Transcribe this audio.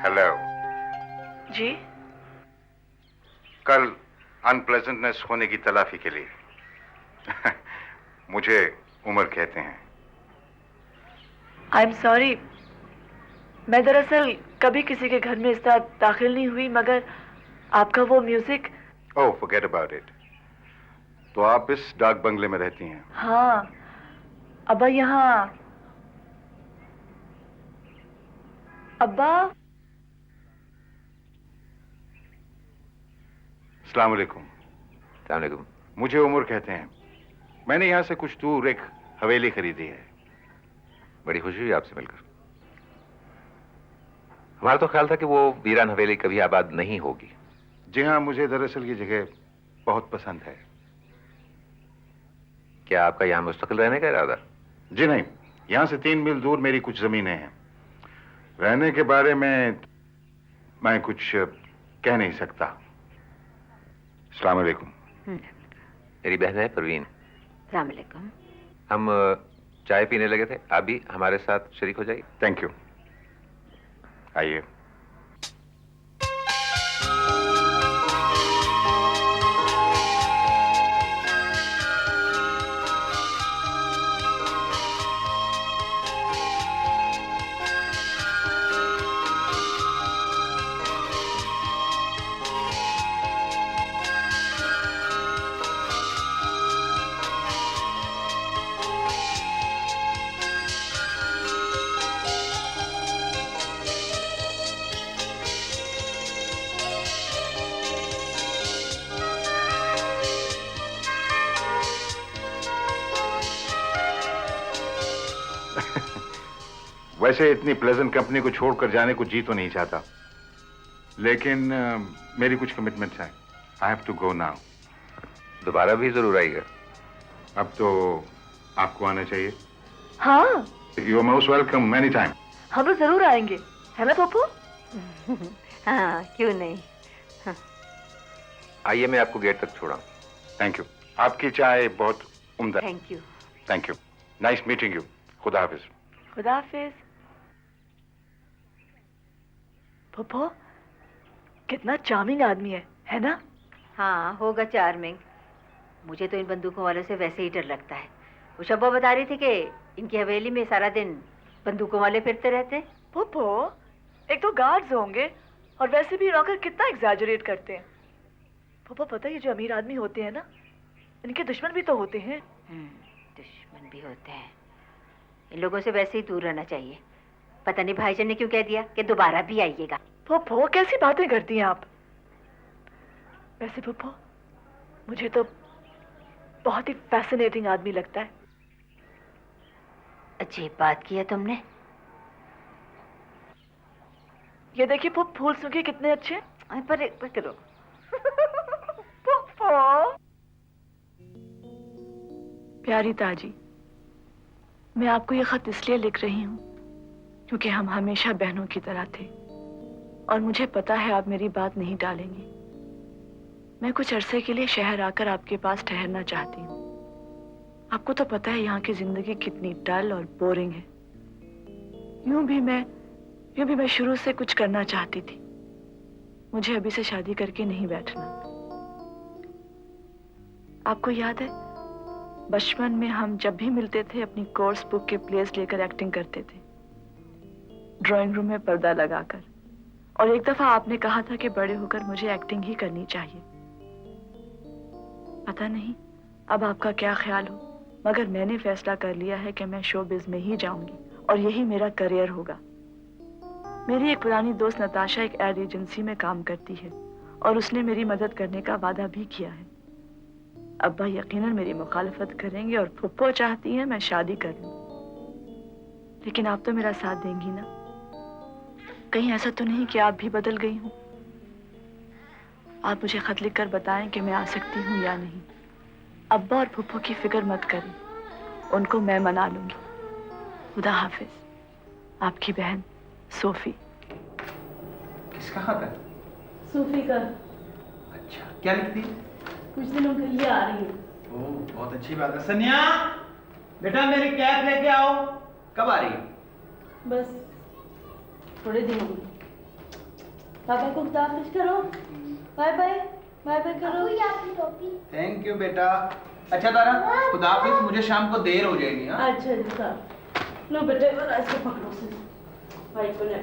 Hello जी। कल unpleasantness होने की तलाफी के लिए मुझे उमर कहते हैं। आई एम सॉरी, मैं दरअसल कभी किसी के घर में इस तरह दाखिल नहीं हुई, मगर आपका वो music. Oh, forget about it. तो आप इस डाक बंगले में रहती हैं? हाँ, अब्बा यहाँ। अब्बा। अस्सलाम वालेकुम। अस्सलाम वालेकुम। मुझे उमर कहते हैं। मैंने यहाँ से कुछ दूर एक हवेली खरीदी है। बड़ी खुशी हुई आपसे मिलकर। हमारा तो ख्याल था कि वो वीरान हवेली कभी आबाद नहीं होगी। जी हाँ, मुझे दरअसल ये जगह बहुत पसंद है। क्या आपका यहाँ मुस्तकिल रहने का इरादा? जी नहीं, यहाँ से 3 मील दूर मेरी कुछ जमीनें हैं। रहने के बारे में मैं कुछ कह नहीं सकता। अस्सलाम वालेकुम। मेरी बहन है परवीन। अस्सलाम वालेकुम। हम चाय पीने लगे थे, आप भी हमारे साथ शरीक हो जाइए। Thank you. आइए। वैसे इतनी प्लेजेंट कंपनी को छोड़कर जाने को जी तो नहीं चाहता, लेकिन मेरी कुछ कमिटमेंट्स हैं। I have to go now. दोबारा भी जरूर आइएगा। अब तो आपको आना चाहिए। हाँ, you are most welcome many time. हम लोग जरूर आएंगे, है ना पप्पू? हाँ, क्यों नहीं। हाँ। आइए, मैं आपको गेट तक छोड़ा। Thank you. आपकी चाय बहुत उम्दा। Thank you. Thank you. Nice meeting you. खुदा हाफिज। खुदा हाफिज। पप्पू कितना चार्मिंग आदमी है ना? हाँ, होगा चार्मिंग। मुझे तो इन बंदूकों वालों से वैसे ही डर लगता है। वो शब्बा बता रही थी कि इनकी हवेली में सारा दिन बंदूकों वाले फिरते रहते। पप्पू, एक तो गार्ड्स होंगे और वैसे भी नौकर कितना एग्जैजरेट करते हैं। पप्पू पता है, ये जो अमीर आदमी होते हैं ना, इनके दुश्मन भी तो होते हैं। दुश्मन भी होते हैं। इन लोगों से वैसे ही दूर रहना चाहिए। पता नहीं भाईजान ने क्यों कह दिया कि दोबारा भी आइएगा। पप्पू कैसी बातें करती हैं आप? वैसे पप्पू मुझे तो बहुत ही फैसिनेटिंग आदमी लगता है। अजीब बात की है तुमने। ये देखिए पप्पू, फूल सूखे कितने अच्छे। पर करो। पप्पू। प्यारी ताजी, मैं आपको ये खत इसलिए लिख रही हूँ क्योंकि हम हमेशा बहनों की तरह थे और मुझे पता है आप मेरी बात नहीं टालेंगी। मैं कुछ अरसे के लिए शहर आकर आपके पास ठहरना चाहती हूँ। आपको तो पता है यहाँ की जिंदगी कितनी डल और बोरिंग है। यूं भी मैं शुरू से कुछ करना चाहती थी। मुझे अभी से शादी करके नहीं बैठना। आपको याद है, बचपन में हम जब भी मिलते थे अपनी कोर्स बुक के प्लेस लेकर एक्टिंग करते थे, ड्राइंग रूम में पर्दा लगाकर। और एक दफा आपने कहा था कि बड़े होकर मुझे एक्टिंग ही करनी चाहिए। पता नहीं अब आपका क्या ख्याल हो, मगर मैंने फैसला कर लिया है कि मैं शोबिज़ में ही जाऊंगी और यही मेरा करियर होगा। मेरी एक पुरानी दोस्त नताशा एक एड एजेंसी में काम करती है और उसने मेरी मदद करने का वादा भी किया है। अब्बा यकीनन मेरी मुखालफत करेंगे और फुप्पो चाहती हैं मैं शादी कर लूं, लेकिन आप तो मेरा साथ देंगी ना? कहीं ऐसा तो नहीं कि आप भी बदल गई हूं? आप मुझे खत लिखकर बताएं कि मैं आ सकती हूं या नहीं। अब्बा और फुप्पो की फिक्र मत करें, उनको मैं मना लूंगी। खुदा हाफिज। आपकी बहन सोफी। किसका खत है? सोफी का। अच्छा, क्या लिखती है? कुछ दिनों के लिए आ रही है। ओह, बहुत अच्छी बात है। सनिया, बेटा मेरी कैप लेके आओ। कब आ रही है? बस थोड़े दिन हो गए। पापा को खुदाफिज करो। बाय बाय, बाय बाय करो। थैंक यू बेटा। अच्छा तारा, खुदाफिज, मुझे शाम को देर हो जाएगी। हाँ अच्छा अच्छा लो बेटे, इसको पकड़ो से भाई को ले।